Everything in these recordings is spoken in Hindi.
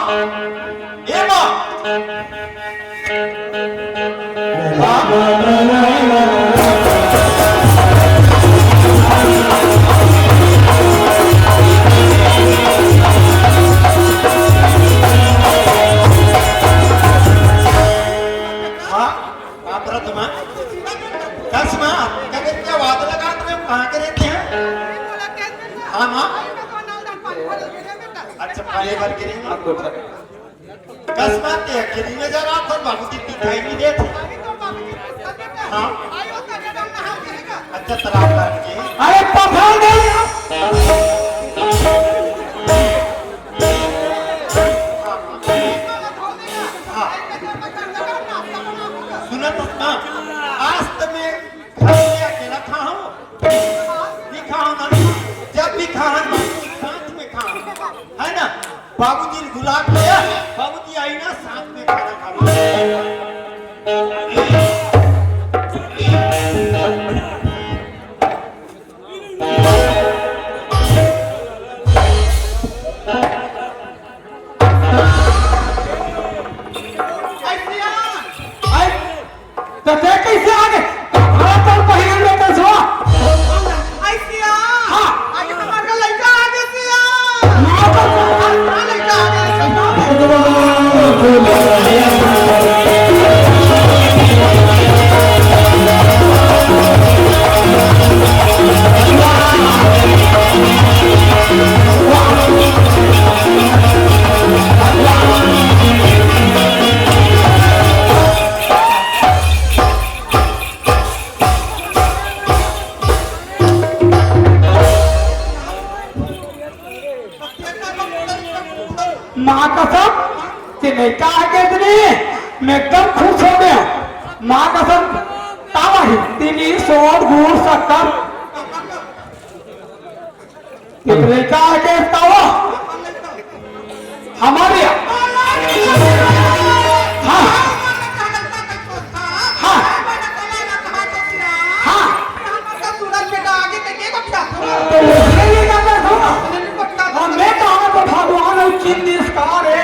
ए मां अकस्मात गिरने जा रहा था बाबू जी दिखाई नहीं दे थे हाँ अच्छा तलाक करके अरे पकड़ गई सुना तो आज तक मैं घर में अकेला था हूँ भी खाओ ना जब भी खाना साथ में खाओ है ना बाबूजी ने गुलाब लिया बाबूजी आई ना साथ में खाना खा कैसे आ गए पहिया लेकर सो माँ कसम कि लड़का आके मैं एकदम खुश हो गया माँ कसम तावा ही तिली सोड गुड़ शक्कर लड़का आके तावा हमारे हाँ हाँ हाँ तो मैं कहा तो भगवान चिन्हिस्कार है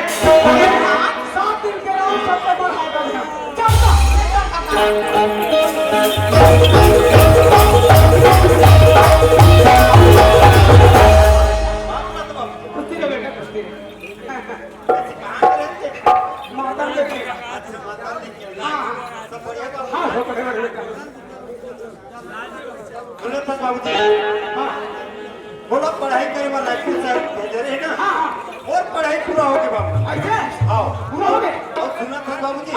7 दिन के नाम सबसे बड़ा बोला पढ़ाई करे वाला दे रहे ना और पढ़ाई पूरा हो गया बाबू आओ पूरा हो गया और सुना था बाबू जी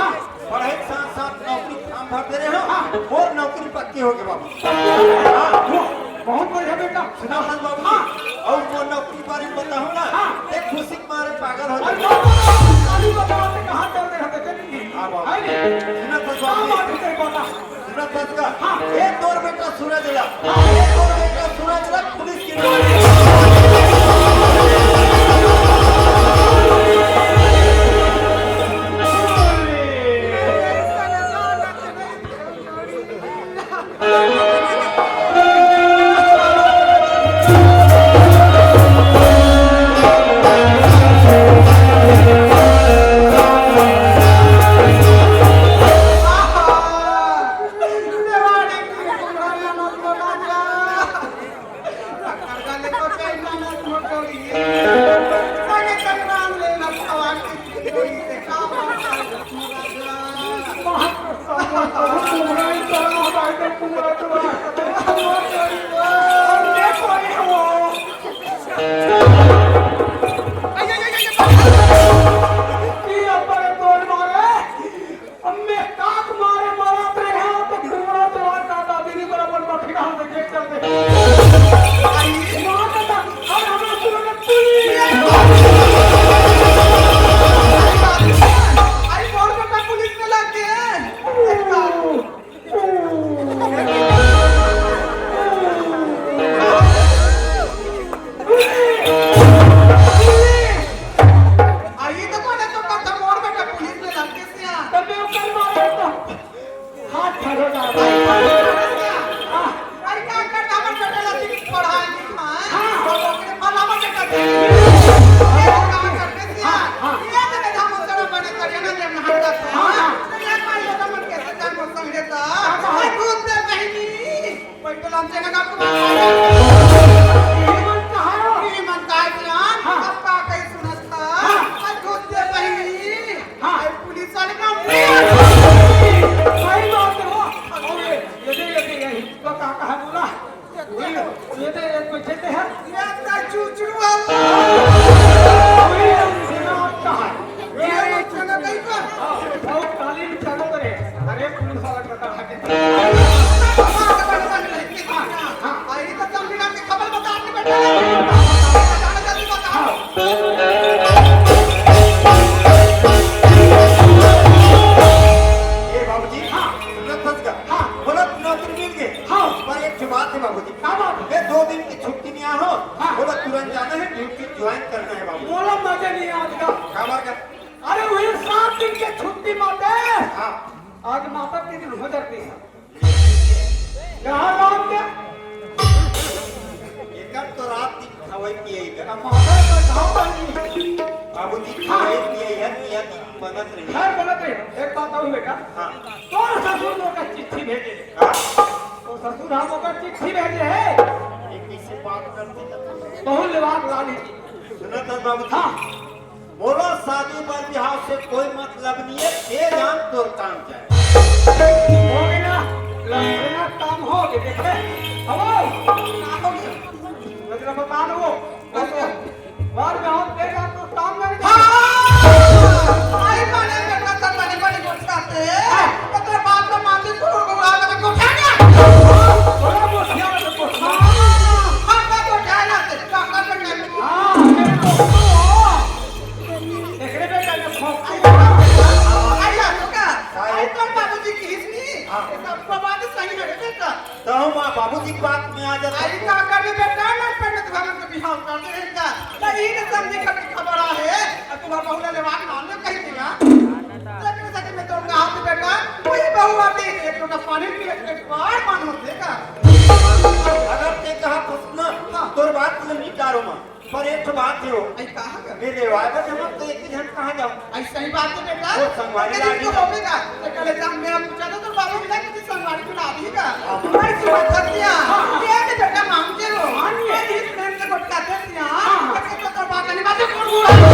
पढ़ाई के साथ साथ नौकरी काम भर दे रहे हो और नौकरी पक्की हो गई बाबू बहुत बढ़िया बेटा सुना था बाबू जी और वो नौकरी बारे में बताऊं ना एक खुशी के मारे पागल हो जाए कहाँ चल रहे होते सुना था बाबू जी सुना था एक और बेटा सूरज ला पुलिस की कामार का अरे वही 7 दिन के छुट्टी माते हाँ आज माता के दिन हो जाती है यहाँ नाम क्या एकर तो रात दिन खवाई पिए का माता का गाँव बनी बाबूजी खवाई पिए है निया की मदद रही खैर बोलत है एक बात और बेटा हाँ तो ससुर लोग का चिट्ठी भेजे हाँ तो ससुर हम लोग का चिट्ठी भेजे है एक किसी बात करते बहुत लिबास लाली सुनो तो बाबूजी हाँ मोरो शादी पर बिहाव से कोई मतलब नहीं है ये जान तोर काम जाए हो गया ना लंबा काम हो गया देखे हवो मतलब बता दो बार गांव देगा तो काम नहीं आई माने बेटा तर बड़ी बड़ी गुस्साते मतलब बात तो मानते शुरू को आगे तो उठा ना बड़ा मुश्किल है तो हम का उठा ना ते काका पे नहीं हां मेरे को देखने पे क्या खोक आया तो का आई तो बाबूजी की हिस्नी सब बात सही है बेटा तो हम बाबूजी की बात में आ जाता आई काका भी बेटा ना पंडित भगवान के बिहाव करते रहेगा नहीं ने समझे खबर आ है तुम्हारा बहुला ले बात मान ले कहीं दिया सच सच में तो कहा कि बेटा कोई बहू आती है एक लोटा पानी पी एक बार मान होते का अगर ते कहा प्रश्न तोर बात में नहीं डारो मां पर एक बात है आई कहा का मेरे वाइफ हम तो एक जन कहां जाऊं ऐसा ही बात है बेटा वो संगवारी लागी तो होगा तो कल एग्जाम में हम पूछा तो बाबू ने किसी संगवारी को ला दीगा भाई की बात कर दिया ये तो बेटा मांगते हो ये प्रेम से गुटका दे दिया तो बात नहीं बात कौन बोला